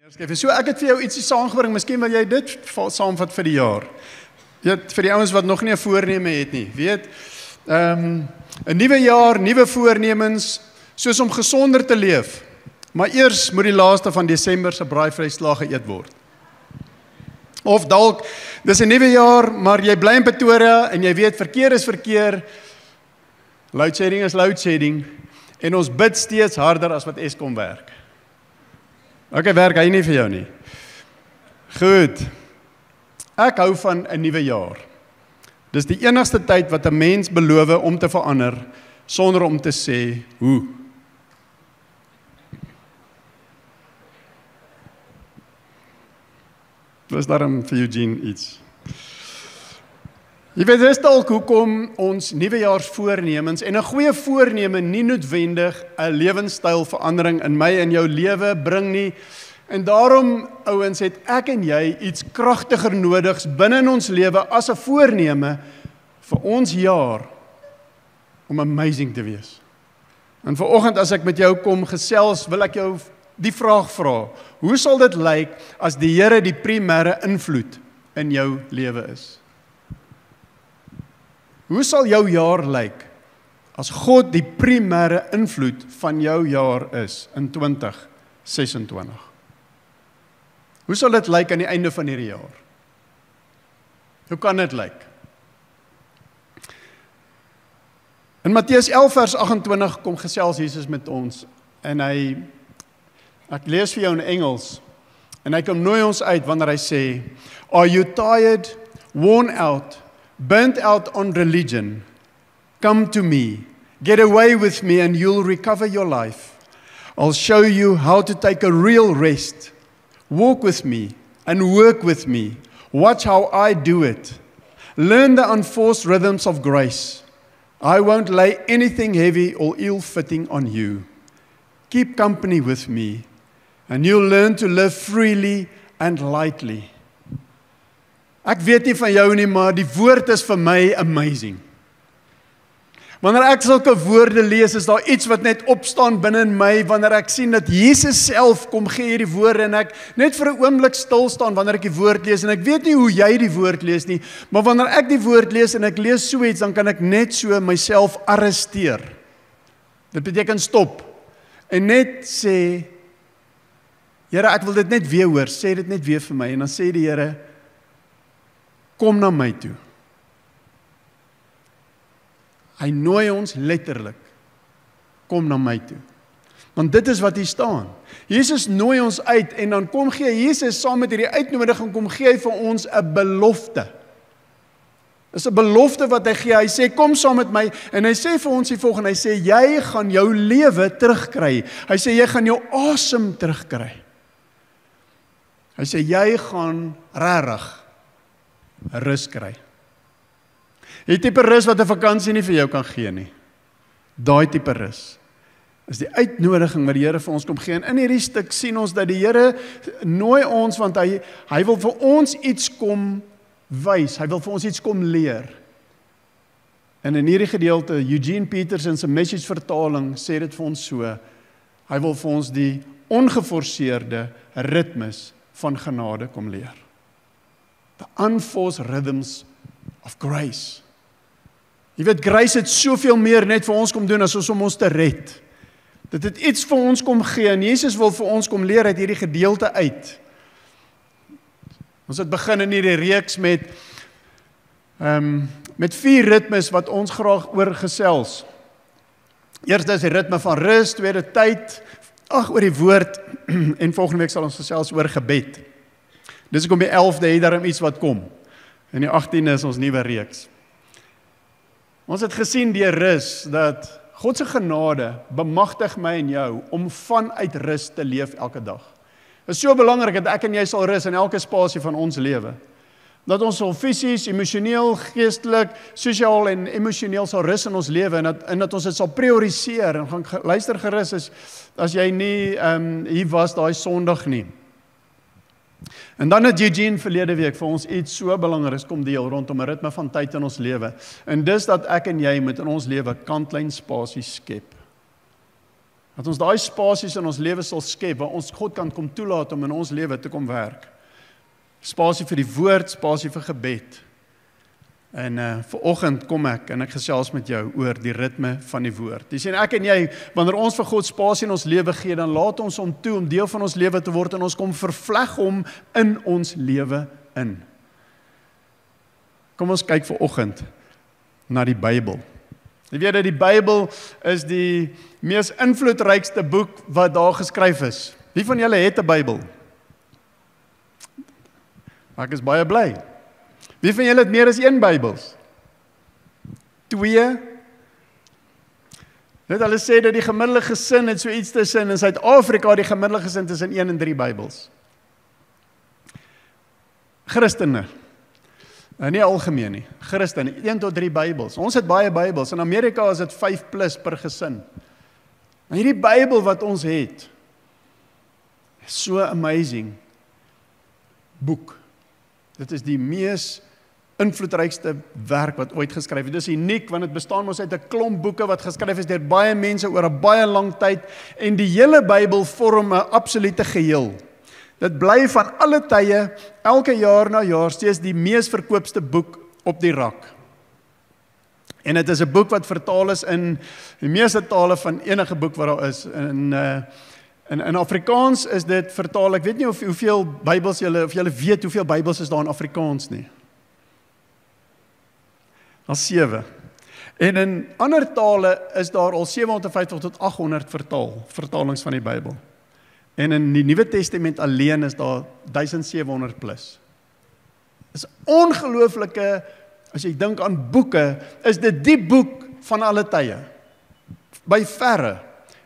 So ek het vir jou ietsie saamgebring, miskien wil jy dit saamvat vir die jaar. Weet, vir die ouens wat nog nie 'n voorneme het nie. Weet, 'n nuwe jaar, nuwe voornemens, soos om gesonder te leef. Maar eers moet die laaste van Desember se braaivleisslaag geëet word. Of dalk, dis 'n nuwe jaar, maar jy bly in Pretoria en jy weet verkeer is verkeer. Loadshedding is loadshedding en ons bid steeds harder as wat Eskom werk. Okay, werk hy nie vir jou nie. Goed. Ek hou van 'n nuwe jaar. Dis die enigste tyd wat 'n mens beloof om te verander sonder om te sê hoe. Was daarom vir Eugene iets? Jy weet, dis dalk hoekom ons nuwejaarsvoornemens en 'n goeie voorneme nie noodwendig 'n lewenstylverandering in my en jou lewe bring nie. En daarom, ouens, het ek en jy iets kragtiger nodigs binne in ons lewe as 'n voorneme vir ons jaar om amazing te wees. En vanoggend as ek met jou kom gesels, wil ek jou die vraag vra: hoe sal dit lyk as die Here die primêre invloed in jou lewe is? Hoe sal jou jaar lyk as God die primêre invloed van jou jaar is in 2026? Hoe sal dit lyk aan die einde van hierdie jaar? Hoe kan dit lyk? In Matteus 11 vers 28 kom gesels Jesus met ons en ek lees vir jou in Engels en hy kom nooi ons uit wanneer hy sê, "Are you tired, worn out, burnt out on religion? Come to me, get away with me and you'll recover your life. I'll show you how to take a real rest. Walk with me and work with me. Watch how I do it. Learn the unforced rhythms of grace. I won't lay anything heavy or ill-fitting on you. Keep company with me and you'll learn to live freely and lightly." Ek weet nie van jou nie, maar die woord is vir my amazing. Wanneer ek sulke woorde lees, is daar iets wat net opstaan binne in my, wanneer ek sien dat Jesus self kom gee hierdie woorde, en ek net vir 'n oomblik stil staan wanneer ek die woord lees, en ek weet nie hoe jy die woord lees nie, maar wanneer ek die woord lees en ek lees so iets, dan kan ek net so myself arresteer. Dit beteken stop, en net sê, Here, ek wil dit net weer hoor, sê dit net weer vir my, en dan sê die Here, kom na my toe. Hy nooi ons letterlik, kom na my toe. Want dit is wat hier staan. Jesus nooi ons uit en dan kom gee Jesus saam met hierdie uitnodiging, kom gee hy vir ons 'n belofte. Dis 'n belofte wat hy gee. Hy sê, kom saam met my en hy sê vir ons die volgende, hy sê, jy gaan jou lewe terugkry. Hy sê, jy gaan jou asem terugkry. Hy sê, jy gaan regtig rus kry. Die tipe rus wat 'n vakansie nie vir jou kan gee nie. Daai tipe rus is die uitnodiging wat die Here vir ons kom gee. En in hierdie stuk sien ons dat die Here nooi ons, want hy wil vir ons iets kom wys. Hy wil vir ons iets kom leer. En in hierdie gedeelte, Eugene Peterson se Message vertaling sê dit vir ons so. Hy wil vir ons die ongeforseerde ritmes van genade kom leer. The unforced rhythms of grace. Jy weet, grace het soveel meer net vir ons kom doen as om ons te red. Dit het iets vir ons kom gee en Jesus wil vir ons kom leer uit hierdie gedeelte uit. Ons het begin in hierdie reeks met 4 ritmes wat ons graag oor gesels. Eerste is die ritme van rus, tweede tyd, oor die woord en volgende week sal ons gesels oor gebed. Dis kom die 11de het daarom iets wat kom. En die 18de is ons nuwe reeks. Ons het gesien deur rus dat God se genade bemagtig my en jou om vanuit rus te leef elke dag. Dit is so belangrik dat ek en jy sal rus in elke spasie van ons lewe. Dat ons sal fisies, emosioneel, geestelik, sosiaal en emosioneel sal rus in ons lewe en dat ons dit sal prioriseer en gaan luister gerus as jy nie hier was daai Sondag nie. En dan het Eugene verlede week vir ons iets so belangriks kom deel rondom 'n ritme van tyd in ons lewe. En dis dat ek en jy moet in ons lewe kantlyn spasie skep. Dat ons daai spasies in ons lewe sal skep, waar ons God kan kom toelaat om in ons lewe te kom werk. Spasie vir die woord, spasie vir gebed. En vanoggend kom ek en ek gesels met jou oor die ritme van die woord. Jy sien, ek en jy, wanneer ons vir God spasie in ons lewe gee, dan laat ons hom toe om deel van ons lewe te word en ons kom vervleg hom in ons lewe in. Kom ons kyk vanoggend na die Bybel. Jy weet dat die Bybel is die mees invloedrykste boek wat daar geskryf is. Wie van julle het 'n Bybel? Ek is baie bly. Wie van julle het meer as 1 Bybels? 2? Net hulle sê dat die gemiddelde gesin het so iets tussen, in Suid-Afrika die gemiddelde gesin tussen 1 en 3 Bybels. Christene. Nie algemeen nie. Christene, 1 tot 3 Bybels. Ons het baie Bybels. In Amerika is dit 5+ per gesin. Maar hierdie Bybel wat ons het, is so amazing boek. Dit is die mees invloedrykste werk wat ooit geskryf het. Dit is uniek, want dit bestaan mos uit 'n klomp boeke wat geskryf is deur baie mense oor 'n baie lang tyd, en die hele Bybel vorm 'n absolute geheel. Dit bly van alle tye, elke jaar na jaar, steeds die mees verkoopste boek op die rak. En dit is 'n boek wat vertaal is in die meeste tale van enige boek wat daar is. In Afrikaans is dit vertaal, ek weet nie hoeveel Bybels of julle weet hoeveel Bybels is daar in Afrikaans nie. Al 7. En in ander tale is daar al 750 tot 800 vertalings van die Bybel. En in die Nuwe Testament alleen is daar 1700+. Is ongelooflike, as jy dink aan boeke, is dit die boek van alle tye. By verre.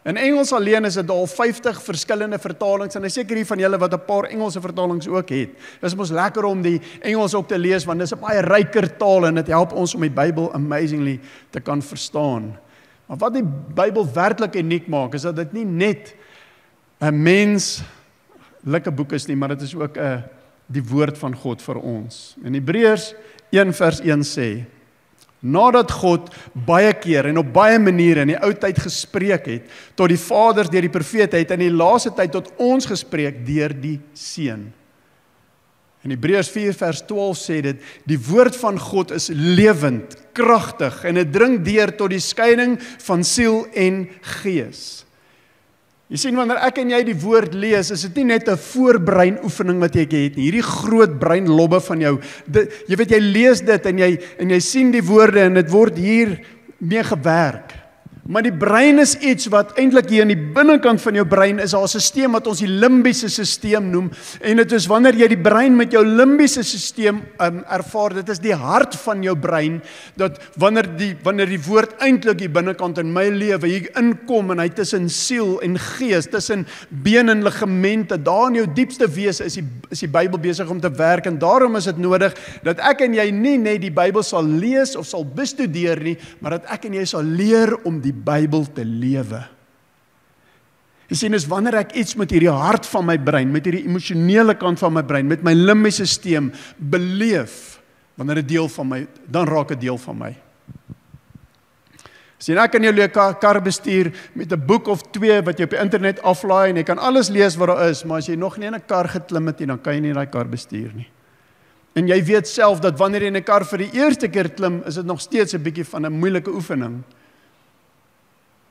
In Engels alleen is dit al 50 verskillende vertalings, en ek seker hier van julle wat 'n paar Engelse vertalings ook het. Dit is mos lekker om die Engels ook te lees, want dit is 'n baie ryker taal, en dit help ons om die Bybel amazingly te kan verstaan. Maar wat die Bybel werklik uniek maak, is dat dit nie net 'n menslike boek is nie, maar dit is ook die woord van God vir ons. In Hebreërs 1:1 sê, nadat God baie keer en op baie maniere in die ou tyd gespreek het, tot die vaders deur die profete, het in die laaste tyd tot ons gespreek deur die Seun. In Hebreërs 4:12 sê dit, die woord van God is lewend, kragtig, en dit dring deur tot die skeiding van siel en gees. Jy sien, wanneer ek en jy die woord lees, is dit nie net 'n voorbrein oefening wat jy het nie, hierdie groot breinlobbe van jou, jy weet, jy lees dit en jy sien die woorde en dit word hier mee gewerk. Maar die brein is iets wat eintlik hier in die binnekant van jou brein is, daar 'n stelsel wat ons die limbiese stelsel noem, en dit is wanneer jy die brein met jou limbiese stelsel ervaar, dit is die hart van jou brein, dat wanneer die woord eintlik hier binnekant in my lewe hier inkom, en hy tussen siel en gees, tussen been en ligamente, daar in jou diepste wese is die Bybel besig om te werk, en daarom is dit nodig dat ek en jy nie net die Bybel sal lees of sal bestudeer nie, maar dat ek en jy sal leer om die Bybel te lewe. Jy sien, is wanneer ek iets met hierdie hart van my brein, met hierdie emosionele kant van my brein, met my limbiese stelsel beleef, wanneer 'n deel van my, dan raak 'n deel van my. Sien, ek kan jou kar bestuur met 'n boek of 2 wat jy op die internet aflaai, en jy kan alles lees wat daar is, maar as jy nog nie in 'n kar geklim het nie, dan kan jy nie daai kar bestuur nie. En jy weet self dat wanneer jy in 'n kar vir die eerste keer klim, is dit nog steeds 'n bietjie van 'n moeilike oefening.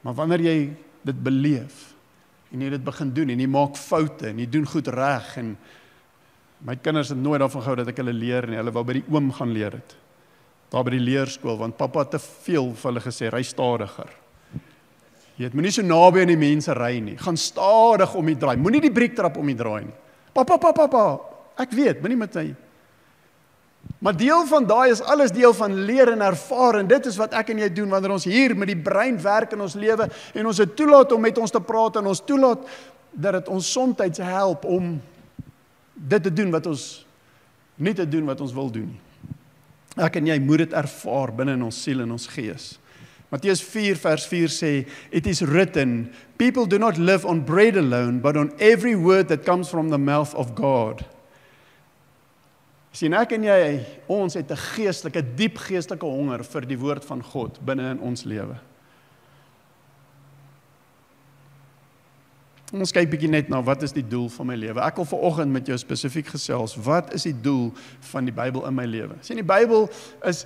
Maar wanneer jy dit beleef, en jy dit begin doen, en jy maak foute, en jy doen goed reg, en my kinders het nooit daarvan gehou dat ek hulle leer nie, hulle wou by die oom gaan leer het, daar by die leerskool, want pappa het te veel vir hulle gesê, ry stadiger. Jy het, moenie so naby aan die mense ry nie, gaan stadig om die draai, moenie die breektrap om die draai nie. Papa, ek weet, moenie met my. Maar deel van daai is alles deel van leer en ervaar, en dit is wat ek en jy doen wanneer ons hier met die brein werk in ons lewe, en ons het toelaat om met ons te praat, en ons toelaat dat dit ons soms help om dit te doen wat ons nie te doen wat ons wil doen nie. Ek en jy moet dit ervaar binne in ons siel en ons gees. Matteus 4:4 sê, it is written, people do not live on bread alone, but on every word that comes from the mouth of God. Sien, ek en jy, ons het 'n geestelike, diep geestelike honger vir die woord van God binne in ons lewe. Ons kyk bietjie net na wat is die doel van my lewe. Ek wil vanoggend met jou spesifiek gesels, wat is die doel van die Bybel in my lewe? Sien, die Bybel is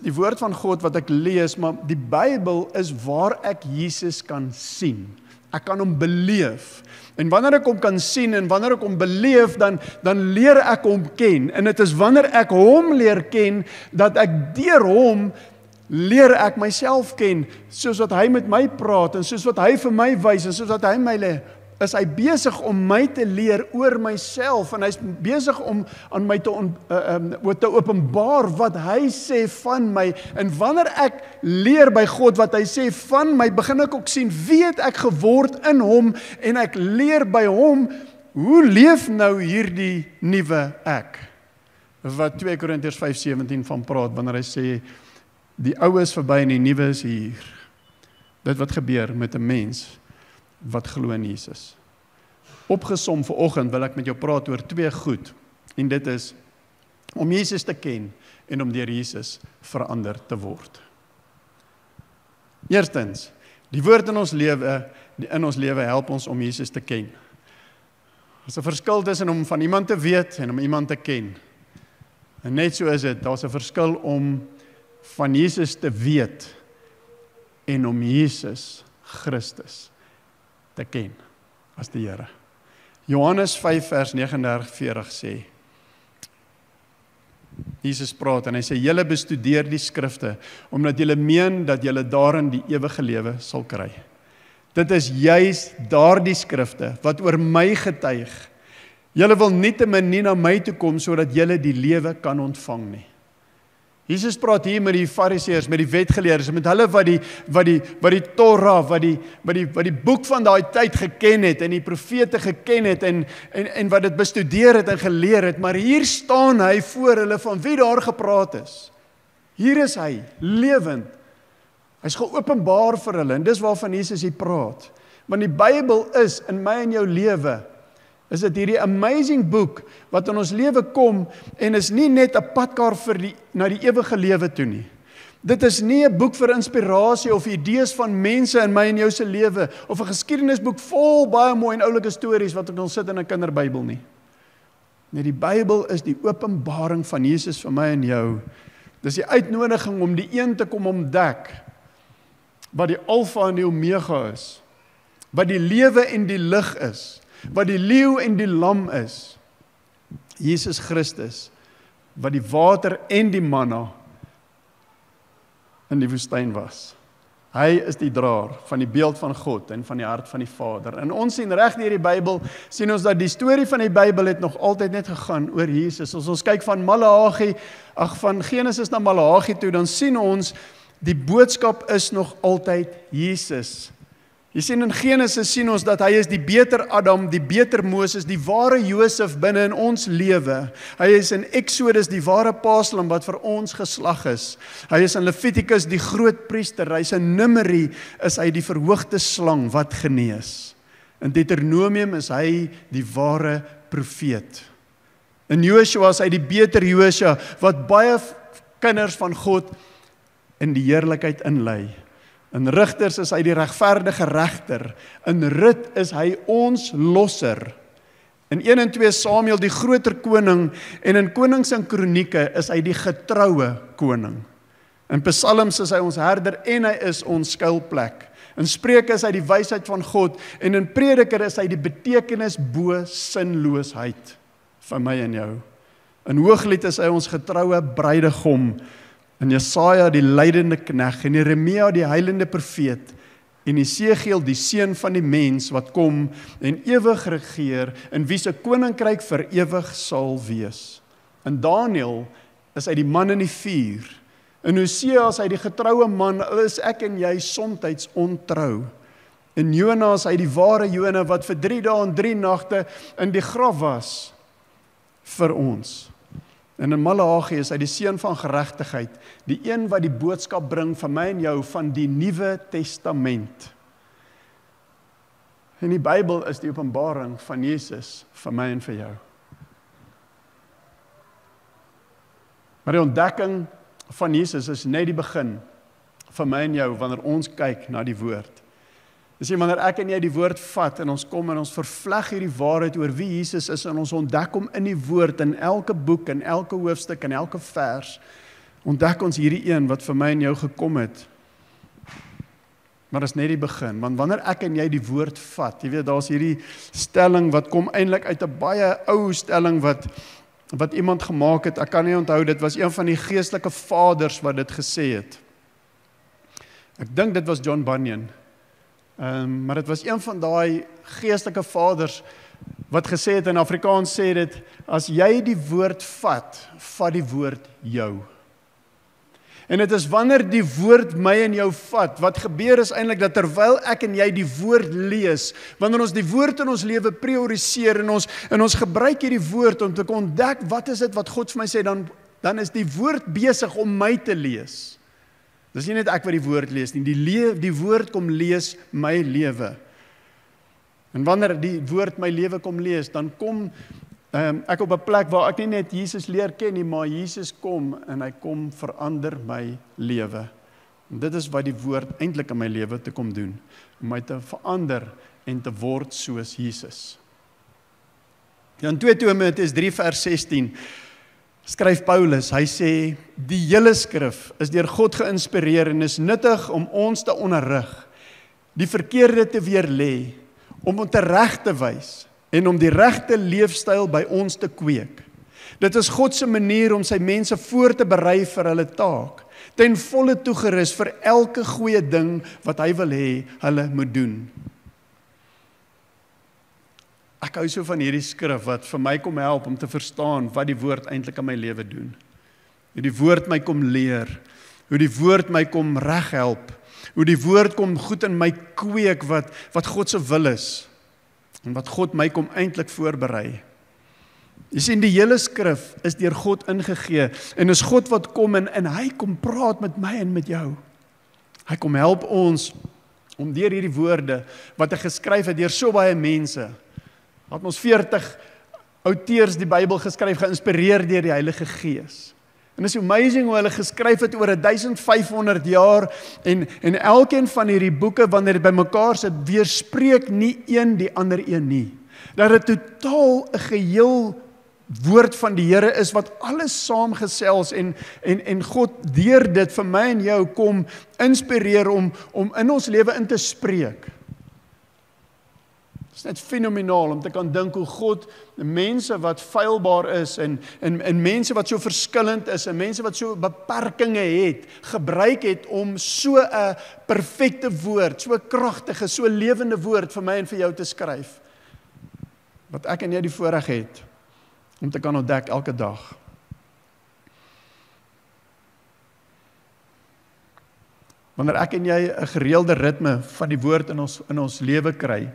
die woord van God wat ek lees, maar die Bybel is waar ek Jesus kan sien. Ek kan hom beleef. En wanneer ek hom kan sien en wanneer ek hom beleef, dan leer ek hom ken. En dit is wanneer ek hom leer ken, dat ek deur hom leer ek myself ken, soos wat hy met my praat, en soos wat hy vir my wys, en soos wat hy my leer, is hy besig om my te leer oor myself, en hy is besig om aan my te openbaar wat hy sê van my, en wanneer ek leer by God wat hy sê van my, begin ek ook sien, wie het ek geword in hom, en ek leer by hom, hoe leef nou hierdie nuwe ek, wat 2 Korintiërs 5:17 van praat, wanneer hy sê, die ou is verby en die nuwe is hier. Dit wat gebeur met 'n mens wat glo in Jesus. Opgesom vanoggend wil ek met jou praat oor 2 goed. En dit is om Jesus te ken en om deur Jesus verander te word. Eerstens, die woord in ons lewe help ons om Jesus te ken. Daar's 'n verskil tussen om van iemand te weet en om iemand te ken. En net so is dit, daar's 'n verskil om van Jesus te weet en om Jesus Christus te ken as die Here. Johannes 5 vers 39-40 sê, Jesus praat en hy sê, julle bestudeer die skrifte, omdat julle meen dat julle daarin die ewige lewe sal kry. Dit is juis daardie skrifte wat oor my getuig. Julle wil nietemin nie na my toe kom sodat julle die lewe kan ontvang nie. Jesus praat hier met die fariseërs, met die wetgeleerdes, met hulle wat die Torah, wat die boek van daai tyd geken het en die profete geken het en wat dit bestudeer het en geleer het, maar hier staan hy voor hulle van wie daar gepraat is. Hier is hy, lewend. Hy's geopenbaar vir hulle en dis waarvan Jesus hier praat. Want die Bybel is in my en jou lewe, is dit hierdie amazing boek wat in ons lewe kom en is nie net 'n padkaart na die ewige lewe toe nie. Dit is nie 'n boek vir inspirasie of idees van mense in my en jou se lewe of 'n geskiedenisboek vol baie mooi en oulike stories wat ek ons sit in 'n kinderbybel nie. Nee, die Bybel is die openbaring van Jesus vir my en jou. Dis die uitnodiging om die een te kom ontdek wat die Alfa en die Omega is, wat die lewe en die lig is, wat die leeu en die lam is, Jesus Christus, wat die water en die manna in die woestyn was. Hy is die draer van die beeld van God en van die hart van die Vader. En ons sien reg deur die Bybel, sien ons dat die storie van die Bybel het nog altyd net gegaan oor Jesus. As ons kyk van van Genesis na Maleagi toe, dan sien ons, die boodskap is nog altyd Jesus. Jy sien in Genesis sien ons dat hy is die beter Adam, die beter Moses, die ware Josef binne in ons lewe. Hy is in Exodus die ware paaslam wat vir ons geslag is. Hy is in Levitikus die groot priester, hy is in Numeri, is hy die verhoogde slang wat genees. In Deuteronomium is hy die ware profeet. In Joshua is hy die beter Josua, wat baie kinders van God in die heerlikheid inlei. In Rigters is hy die regverdige regter. In Rut is hy ons losser. In 1 en 2 Samuel die groter koning en in Konings en Kronieke is hy die getroue koning. In Psalms is hy ons herder en hy is ons skuilplek. In Spreuke is hy die wysheid van God en in Prediker is hy die betekenis bo sinloosheid vir my en jou. In Hooglied is hy ons getroue bruidegom. In Jesaja die lydende knegg, en Jeremia die heilende profeet, en Esegiel die seun van die mens wat kom en ewig regeer, en wie se koninkryk vir ewig sal wees. In Daniël is hy die man in die vuur. In Hosea is hy die getroue man, al is ek en jy somtyds ontrou. In Jona is hy die ware Jona wat vir 3 dae en 3 nagte in die graf was vir ons. En in Maleagi is hy die seun van geregtigheid, die een wat die boodskap bring van my en jou van die Nuwe Testament. En die Bybel is die openbaring van Jesus vir my en vir jou. Maar die ontdekking van Jesus is net die begin vir my en jou wanneer ons kyk na die woord. Dis wanneer ek en jy die woord vat en ons kom en ons vervleg hierdie waarheid oor wie Jesus is en ons ontdek hom in die woord, in elke boek, in elke hoofstuk, in elke vers, ontdek ons hierdie een wat vir my en jou gekom het. Maar dit is net die begin, want wanneer ek en jy die woord vat, jy weet, daar's hierdie stelling wat kom eintlik uit 'n baie ou stelling wat iemand gemaak het, ek kan nie onthou, dit was een van die geestelike vaders wat dit gesê het. Ek dink dit was John Bunyan, maar dit was een van daai geestelike vaders wat gesê het, in Afrikaans sê dit, as jy die woord vat die woord jou. En dit is wanneer die woord my en jou vat, wat gebeur is eintlik dat terwyl ek en jy die woord lees, wanneer ons die woord in ons lewe prioriseer en ons gebruik hierdie woord om te ontdek wat is dit wat God vir my sê, dan is die woord besig om my te lees. Dis nie net ek wat die woord lees nie, die woord kom lees my lewe. En wanneer die woord my lewe kom lees, dan kom ek op 'n plek waar ek nie net Jesus leer ken nie, maar Jesus kom en hy kom verander my lewe. En dit is wat die woord eintlik in my lewe te kom doen, om my te verander en te word soos Jesus. In 2 Timoteus 3 vers 16 skryf Paulus, hy sê, die hele skrif is deur God geïnspireer en is nuttig om ons te onderrig, die verkeerde te weerlê, om te reg te wys, en om die regte leefstyl by ons te kweek. Dit is God se manier om sy mense voor te berei vir hulle taak, ten volle toegerus vir elke goeie ding wat hy wil hê hulle moet doen. Ek hou so van hierdie skrif wat vir my kom help om te verstaan wat die woord eintlik in my lewe doen. Hoe die woord my kom leer, hoe die woord my kom reghelp, hoe die woord kom goed in my kweek wat God se wil is. En wat God my kom eintlik voorberei. Jy sien, die hele skrif is deur God ingegee, en is God wat kom en hy kom praat met my en met jou. Hy kom help ons om deur hierdie woorde, wat hy geskryf het deur so baie mense, het ons 40 outeurs die Bybel geskryf, geïnspireer deur die Heilige Gees. En het is amazing hoe hulle geskryf het oor 1500 jaar, en elkeen van hierdie boeke, wanneer dit by mekaar sit, weerspreek nie een die ander een nie. Dat dit totaal 'n geheel woord van die Here is, wat alles saamgesels, en God deur dit vir my en jou kom inspireer om in ons lewe in te spreek. Het is net fenomenaal om te kan dink hoe God mense wat feilbaar is en mense wat so verskillend is en mense wat so beperkings het, gebruik het om so 'n perfekte woord, so kragtige, so lewende woord vir my en vir jou te skryf. Wat ek en jy die voorreg het om te kan ontdek elke dag. Wanneer ek en jy 'n gereelde ritme van die woord in ons lewe kry,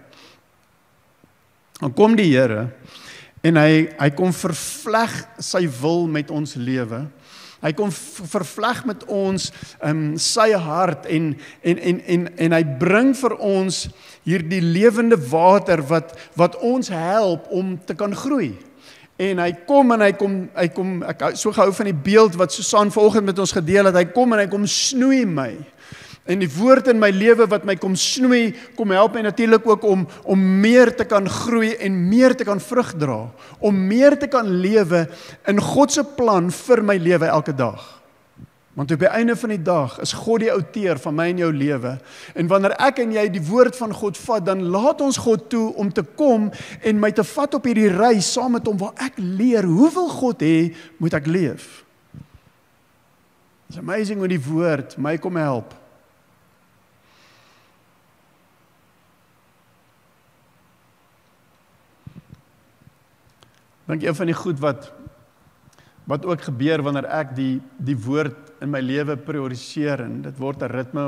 dan kom die Here en hy kom vervleg sy wil met ons lewe. Hy kom vervleg met ons sy hart en hy bring vir ons hierdie lewende water wat ons help om te kan groei. En hy kom, ek so gehou van die beeld wat Susan vanoggend met ons gedeel het, hy kom snoei my. En die woord in my lewe wat my kom snoei, kom help my natuurlik ook om meer te kan groei en meer te kan vrug dra. Om meer te kan lewe in God se plan vir my lewe elke dag. Want op die einde van die dag is God die outeur van my en jou lewe. En wanneer ek en jy die woord van God vat, dan laat ons God toe om te kom en my te vat op hierdie reis saam met hom, waar ek leer, hoe wil God hê, moet ek leef. It's amazing hoe die woord my kom help. Ek dink een van die goed wat ook gebeur wanneer ek die woord in my lewe prioriseer, en dit word 'n ritme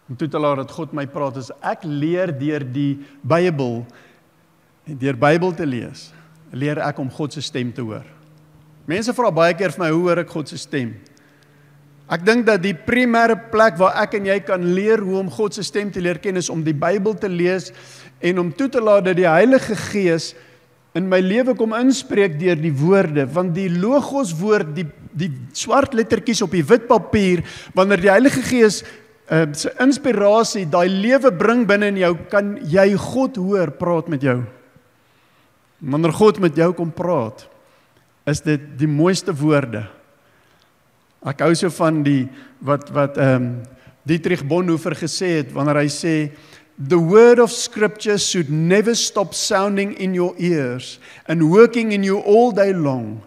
om toe te laat dat God my praat, is ek leer deur die Bybel, en deur Bybel te lees, leer ek om God se stem te hoor. Mense vra baie keer vir my, hoe hoor ek God se stem? Ek dink dat die primêre plek waar ek en jy kan leer hoe om God se stem te leer ken, is om die Bybel te lees, en om toe te laat dat die Heilige Gees in my lewe kom inspreek deur die woorde, want die Logos woord, die swart lettertjies op die wit papier, wanneer die Heilige Gees se inspirasie, daai lewe bring binne in jou, kan jy God hoor praat met jou. Wanneer God met jou kom praat, is dit die mooiste woorde. Ek hou so van die wat Dietrich Bonhoeffer gesê het, wanneer hy sê, the word of scripture should never stop sounding in your ears and working in you all day long,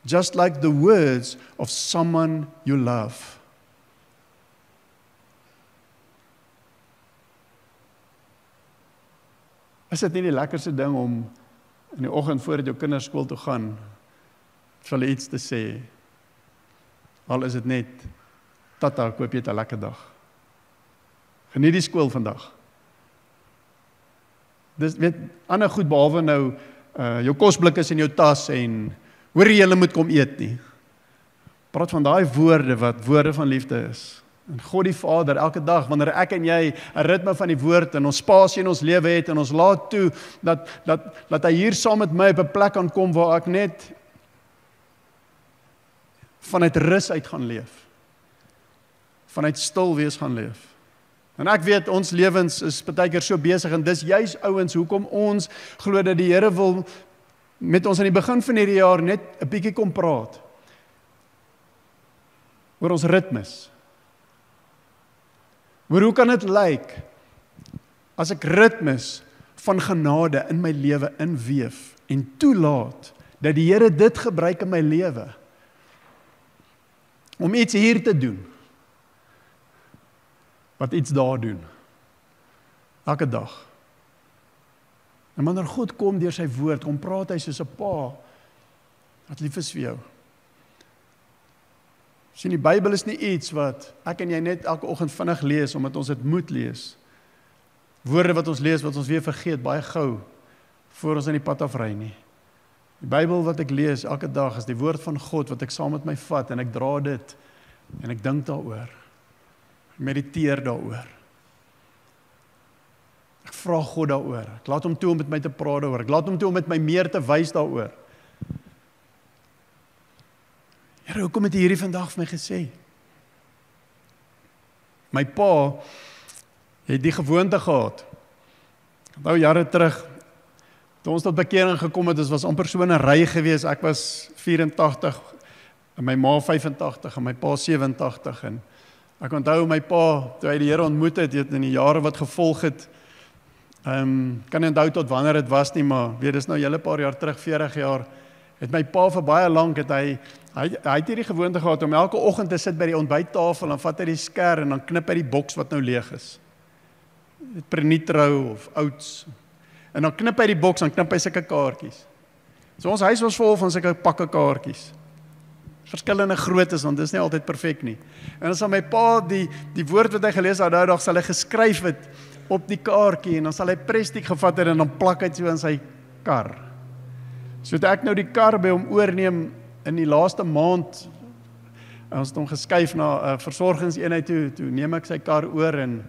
just like the words of someone you love. Is dit nie die lekkerste ding om in die oggend voordat jou kinders skool toe gaan, vir hulle iets te sê, al is dit net, tata, koop jy 'n lekker dag. Geniet die skool vandag. Dis weet, ander goed behalwe nou, jou kosblik is in jou tas en, hoor jy julle moet kom eet nie. Praat van daai woorde wat woorde van liefde is. En God die Vader, elke dag, wanneer ek en jy 'n ritme van die woord en ons spasie in ons lewe het, en ons laat toe, dat hy hier saam met my op 'n plek kan kom, waar ek net vanuit rus uit gaan leef. Vanuit stil wees gaan leef. En ek weet, ons lewens is partykeer so besig, en dis juis ouens, hoekom ons glo dat die Here wil met ons aan die begin van hierdie jaar net 'n bietjie kom praat. Oor ons ritmes. Maar hoe kan dit lyk as ek ritmes van genade in my lewe inweef en toelaat dat die Here dit gebruik in my lewe om iets hier te doen wat iets daar doen elke dag. En wanneer God kom deur sy woord, kom praat hy soos 'n pa wat lief is vir jou. Sien, die Bybel is nie iets wat ek en jy net elke oggend vinnig lees, omdat ons dit moet lees. Woorde wat ons lees, wat ons weer vergeet, baie gou, voor ons in die pad afry nie. Die Bybel wat ek lees elke dag, is die woord van God, wat ek saam met my vat, en ek dra dit, en ek dink daaroor. Ek mediteer daaroor. Ek vra God daaroor. Ek laat hom toe om met my te praat daaroor. Ek laat hom toe om met my meer te wys daaroor. Here, hoekom het jy hierdie vandag vir my gesê? My pa het die gewoonte gehad. Nou jare terug, toe ons tot bekering gekom het, was amper so 'n ry gewees. Ek was 84, en my ma 85, en my pa 87. En ek onthou my pa, toe hy die Here ontmoet het, in die jare wat gevolg het, kan nie onthou tot wanneer dit was nie, maar weet, dis nou 'n paar jaar terug, 40 jaar, het my pa vir baie lank, hy het hierdie gewoonte gehad om elke oggend te sit by die ontbyttafel, en vat hy die skêr en dan knip hy die boks wat nou leeg is. Prenitro of Oats. En dan knip hy die boks, dan knip hy sulke kaartjies. So ons huis was vol van sulke pakke kaartjies. Verskillende groottes, want dit is nie altyd perfek nie. En dan sal my pa die woord wat hy gelees het daai dag, sal hy geskryf het op die kaartjie, en dan sal hy prestiek gevat het, en dan plak hy so in sy kar. So toe ek nou die kar by hom oorneem in die laaste maand, ons het hom geskuif na 'n versorgingseenheid toe neem ek sy kar oor, en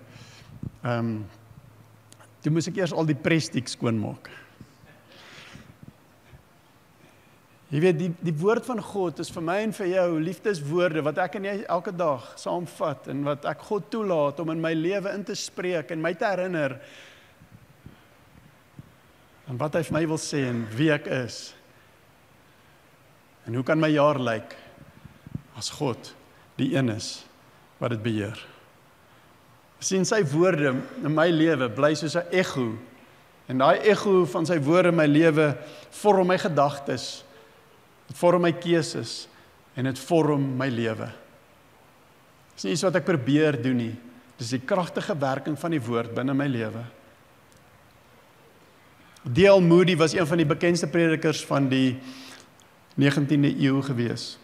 toe moes ek eers al die prestiek skoonmaak. Jy weet, die woord van God is vir my en vir jou liefdeswoorde, wat ek en jy elke dag saamvat, en wat ek God toelaat om in my lewe in te spreek, en my te herinner, en wat hy vir my wil sê, en wie ek is. En hoe kan my jaar lyk, as God die een is, wat dit beheer. Sien, sy woorde in my lewe bly soos 'n echo, en daai echo van sy woorde in my lewe vorm my gedagtes, dit vorm my keuses, en dit vorm my lewe. Dis nie iets wat ek probeer doen nie, dis die kragtige werking van die woord binne my lewe. D.L. Moody was een van die bekendste predikers van die 19de eeu gewees.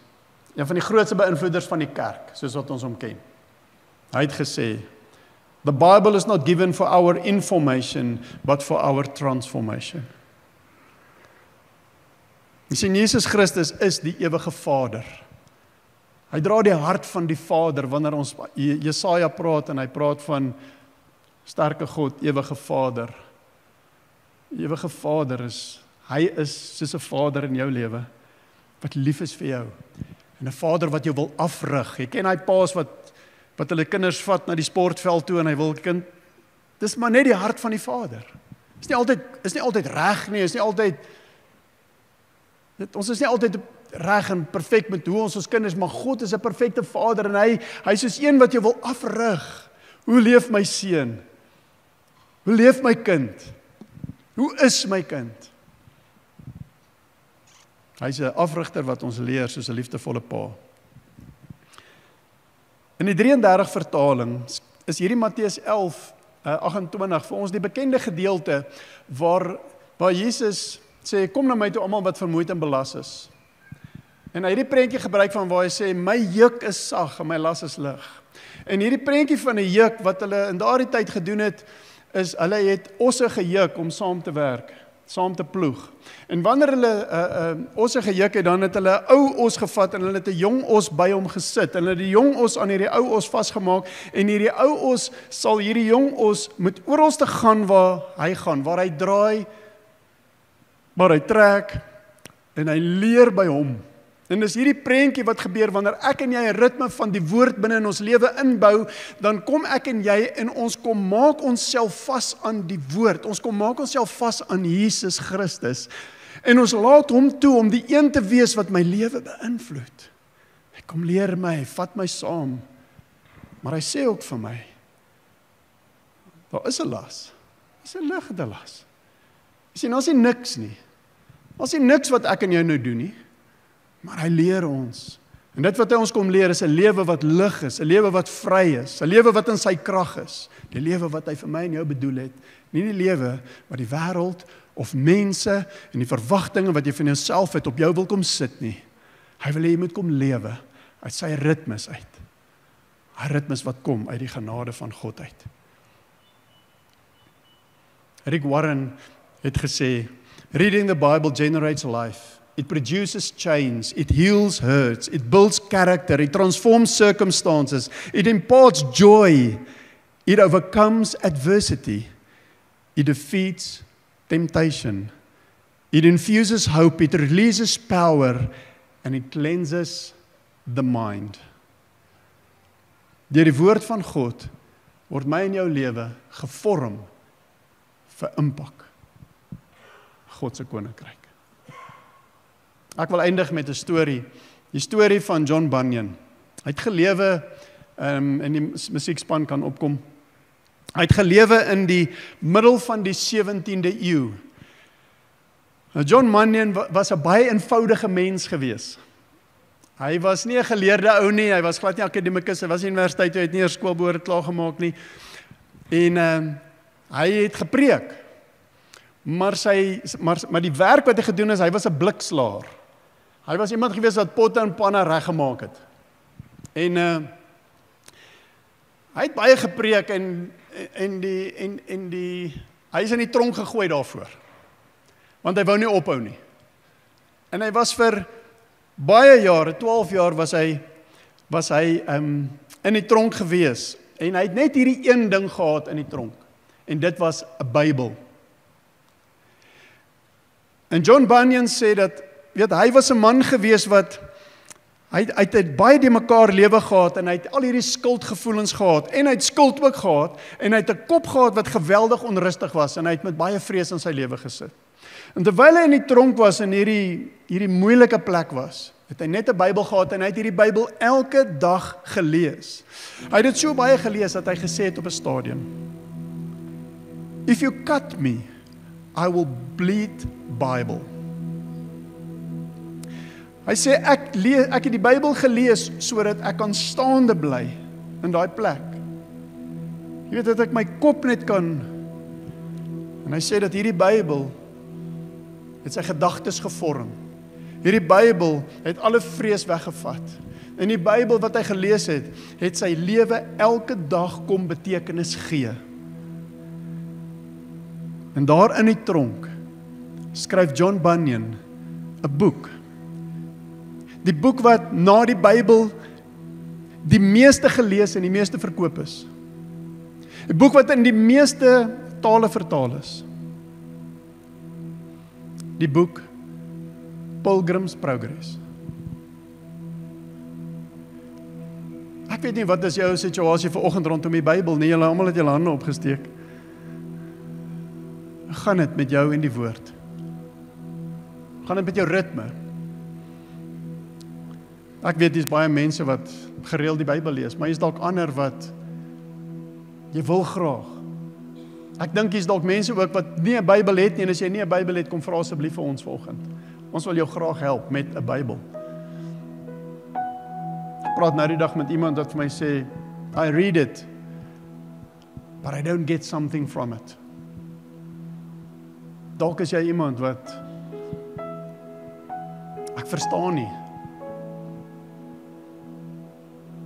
Een van die grootste beïnvloeders van die kerk, soos wat ons hom ken. Hy het gesê, the Bible is not given for our information, but for our transformation. Jy sien, Jesus Christus is die ewige Vader. Hy dra die hart van die Vader, wanneer ons Jesaja praat, en hy praat van sterke God, ewige Vader. Die ewige Vader hy is soos 'n vader in jou lewe, wat lief is vir jou, en 'n vader wat jou wil afrig. Jy ken hy paas wat wat hulle kinders vat na die sportveld toe en hy wil kind. Dis maar net die hart van die Vader. Is nie altyd reg nie, ons is nie altyd reg en perfek met hoe ons kinders, maar God is 'n perfekte Vader en hy is soos een wat jy wil afrig. Hoe leef my seun? Hoe leef my kind? Hoe is my kind? Hy's 'n afrigter wat ons leer soos 'n liefdevolle pa. In die 33 vertaling is hierdie Matteus 11:28 vir ons die bekende gedeelte waar Jesus sê, kom na my toe almal wat vermoeid en belas is. En hy het die prentjie gebruik van waar hy sê, my juk is sag en my las is lig. En hierdie prentjie van 'n juk wat hulle in daardie tyd gedoen het, is hulle het osse gejuk om saam te werk, saam te ploeg. En wanneer hulle osse gejuk het, dan het hulle 'n ou os gevat en hulle het 'n jong os by hom gesit. En hulle het die jong os aan hierdie ou os vasgemaak en hierdie ou os sal hierdie jong os moet oral te gaan waar hy draai, waar hy trek en hy leer by hom. En dis hierdie prentjie wat gebeur wanneer ek en jy 'n ritme van die woord binne in ons lewe inbou, dan kom ek en jy en ons kom maak onsself vas aan die woord. Ons kom maak onsself vas aan Jesus Christus. En ons laat hom toe om die een te wees wat my lewe beïnvloed. Hy kom leer my, vat my saam. Maar hy sê ook vir my, daar is 'n las. Dis 'n ligte las. Jy sien, ons is niks nie. Ons is niks wat ek en jy nou doen nie. Maar hy leer ons. En dit wat hy ons kom leer is 'n lewe wat lig is, 'n lewe wat vry is, 'n lewe wat in sy krag is. Die lewe wat hy vir my en jou bedoel het. Nie die lewe wat die wêreld of mense en die verwagtinge wat jy van jouself het op jou wil kom sit nie. Hy wil hê jy moet kom lewe uit sy ritmes uit. 'n Ritmes wat kom uit die genade van God uit. Rick Warren het gesê, reading the Bible generates life. It produces change, it heals hurts, it builds character, it transforms circumstances, it imparts joy, it overcomes adversity, it defeats temptation, it infuses hope, it releases power, and it cleanses the mind. Deur die woord van God word my en jou lewe gevorm vir impak. God se koninkryk. Ek wil eindig met 'n storie, die storie van John Bunyan. Hy het gelewe, in die musiekspan kan opkom, hy het gelewe in die middel van die 17de eeu. John Bunyan was 'n baie eenvoudige mens gewees. Hy was nie 'n geleerde ou nie, hy was glad nie akademikus, hy was universiteit, hy het nie eers skoolbehoorde klaar gemaak nie. En hy het gepreek. Maar die werk wat hy gedoen is, hy was 'n blikslaer. Hy was iemand gewees wat potte en panne reggemaak het. En hy het baie gepreek en hy is in die tronk gegooi daarvoor. Want hy wou nie ophou nie. En hy was vir baie jare, 12 jaar was hy in die tronk gewees. En hy het net hierdie een ding gehad in die tronk. En dit was 'n Bybel. En John Bunyan sê dat, hy was 'n man gewees wat, hy het 'n baie die mekaar lewe gehad, en hy het al hierdie skuldgevoelens gehad, en hy het skuld ook gehad, en hy het 'n kop gehad wat geweldig onrustig was, en hy het met baie vrees in sy lewe gesit. En terwyl hy in die tronk was, en hierdie moeilike plek was, het hy net 'n Bybel gehad, en hy het hierdie Bybel elke dag gelees. Hy het dit so baie gelees, dat hy gesê het op 'n stadium, if you cut me, I will bleed Bible. Hy sê, ek het die Bybel gelees, sodat ek kan staande bly in daai plek. Jy weet, dat ek my kop net kan, en hy sê dat hierdie Bybel het sy gedagtes gevorm. Hierdie Bybel het alle vrees weggevat. En die Bybel wat hy gelees het sy lewe elke dag kom betekenis gee. En daar in die tronk skryf John Bunyan 'n boek. Die boek wat na die Bybel die meeste gelees en die meeste verkoop is. 'n boek wat in die meeste tale vertaal is. Die boek Pilgrim's Progress. Ek Ek weet nie wat is jou situasie vanoggend rondom die Bybel nie, julle almal het julle hande opgesteek. Gaan dit met jou en die woord? Gaan dit met jou ritme? Ek weet dis baie mense wat gereeld die Bybel lees, maar is dalk ander wat jy wil graag. Ek dink is dalk mense ook wat nie 'n Bybel het nie, en as jy nie 'n Bybel het, kom vra asseblief vir ons vanoggend. Ons wil jou graag help met 'n Bybel. Ek praat nou die dag met iemand wat vir my sê, I read it, but I don't get something from it. Dalk is jy iemand wat ek verstaan nie.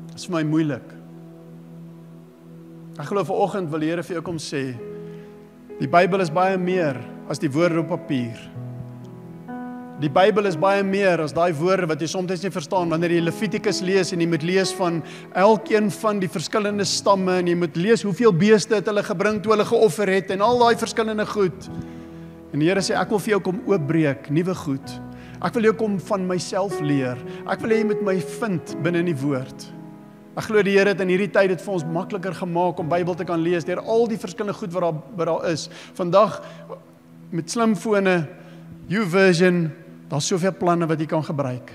Dit is vir my moeilik. Ek glo vanoggend wil die Here vir jou kom sê, die Bybel is baie meer as die woorde op papier. Die Bybel is baie meer as daai woorde wat jy soms nie verstaan, wanneer jy Levitikus lees en jy moet lees van elkeen van die verskillende stamme, en jy moet lees hoeveel beeste het hulle gebring toe hulle geoffer het, en al daai verskillende goed. En die Here sê, ek wil vir jou kom oopbreek, nuwe goed. Ek wil jou kom van myself leer. Ek wil hê jy moet my vind binne in die woord. Ek glo die Here het in hierdie tyd dit vir ons makliker gemaak om Bybel te kan lees, deur al die verskillende goed wat daar is. Vandag, met slimfone, YouVersion, daar's soveel planne wat jy kan gebruik.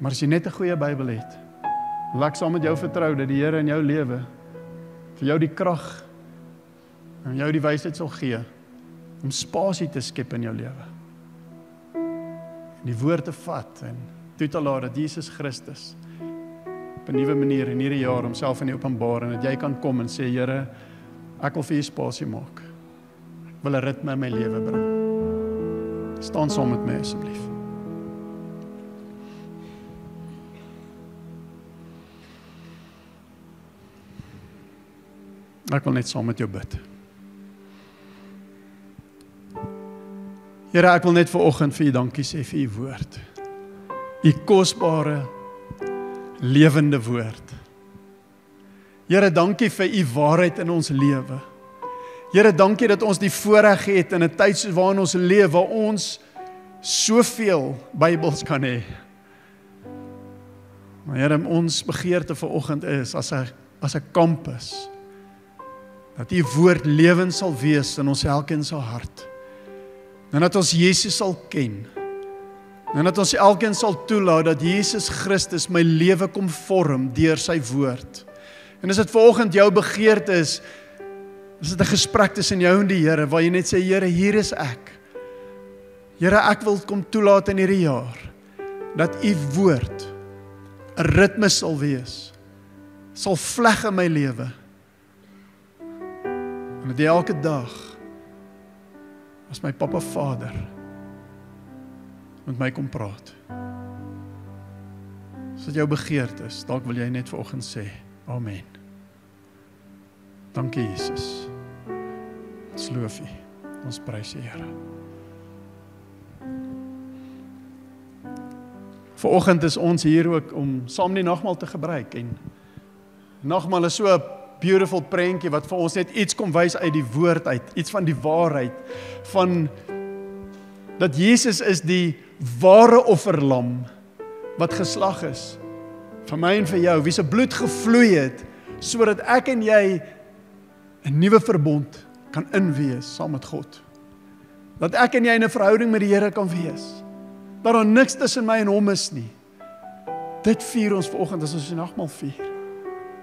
Maar as jy net 'n goeie Bybel het, wil ek saam met jou vertrou dat die Here in jou lewe vir jou die krag en jou die wysheid sal gee om spasie te skep in jou lewe. En die woord te vat en toe te laat dat Jesus Christus op 'n nuwe manier in hierdie jaar homself in die openbaar, en dat jy kan kom en sê, Here, ek wil vir U spasie maak. Ek wil 'n ritme in my lewe bring. Staan saam met my asseblief. Ek wil net saam met jou bid. Here, ek wil net vanoggend vir U dankie sê vir U woord. U kosbare, lewende woord. Here, dankie vir U waarheid in ons lewe. Here, dankie dat ons die voorreg het in 'n tyd soos waarin ons leef, waar ons soveel Bybels kan hê. Maar Here, ons begeerte vanoggend is as 'n kampus, dat U woord lewend sal wees in ons elkeen se hart. En dat ons Jesus sal ken. En dat ons elkeen sal toelaat dat Jesus Christus my lewe kom vorm deur sy woord. En as dit vanoggend jou begeerte is dit 'n gesprek tussen jou en die Here, waar jy net sê, Here, hier is ek. Here, ek wil kom toelaat in hierdie jaar, dat U woord 'n ritme sal wees, sal vleg in my lewe. En dat jy elke dag, as my Papa Vader, met my kom praat. As dit jou begeerte is, dalk wil jy net vanoggend sê, Amen. Dankie Jesus. Ons loof U. Ons prys U, Here. Vanoggend is ons hier ook om saam die nagmaal te gebruik, en nagmaal is so 'n beautiful prentjie wat vir ons net iets kom wys uit die woord uit, iets van die waarheid, van dat Jesus is die ware offerlam wat geslag is vir my en vir jou, wie se bloed gevloei het, sodat ek en jy 'n nuwe verbond kan inwees saam met God. Dat ek en jy in 'n verhouding met die Here kan wees. Dat daar niks tussen my en hom is nie. Dit vier ons vanoggend as ons die nagmaal vier.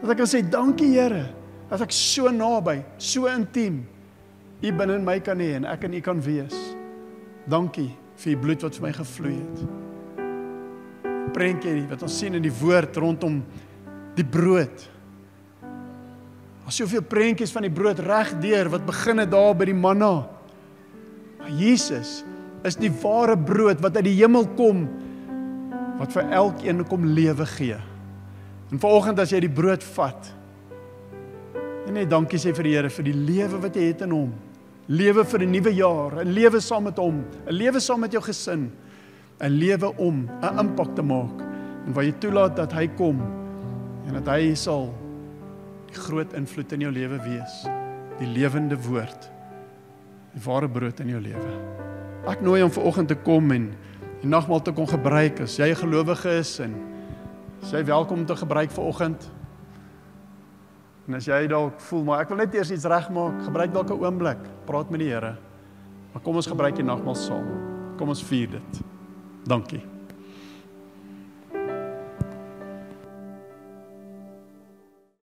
Dat ek kan sê, dankie Here, dat ek so naby, so intiem U binne in my kan hê en ek en U kan wees. Dankie vir U bloed wat vir my gevloei het. Prentjie wat ons sien in die woord rondom die brood. Daar's soveel prentjies van die brood regdeur wat begin het daar by die manna. Maar Jesus is die ware brood wat uit die hemel kom, wat vir elkeen kom lewe gee. En vanoggend as jy die brood vat, en net dankie sê vir die Here vir die lewe wat jy het in hom. Lewe vir 'n nuwe jaar, 'n lewe saam met hom, 'n lewe saam met jou gesin, 'n lewe om 'n impak te maak, en waar jy toelaat dat hy kom, en dat hy sal die groot invloed in jou lewe wees, die lewende woord, die ware brood in jou lewe. Ek nooi om vanoggend te kom en die nagmaal te kon gebruik, as jy 'n gelowige is, en as jy welkom te gebruik vanoggend, En as jy dalk voel, maar ek wil net eers iets regmaak, gebruik dalk 'n oomblik, praat met die Here. Maar kom ons gebruik die nagmaal saam. Kom ons vier dit. Dankie.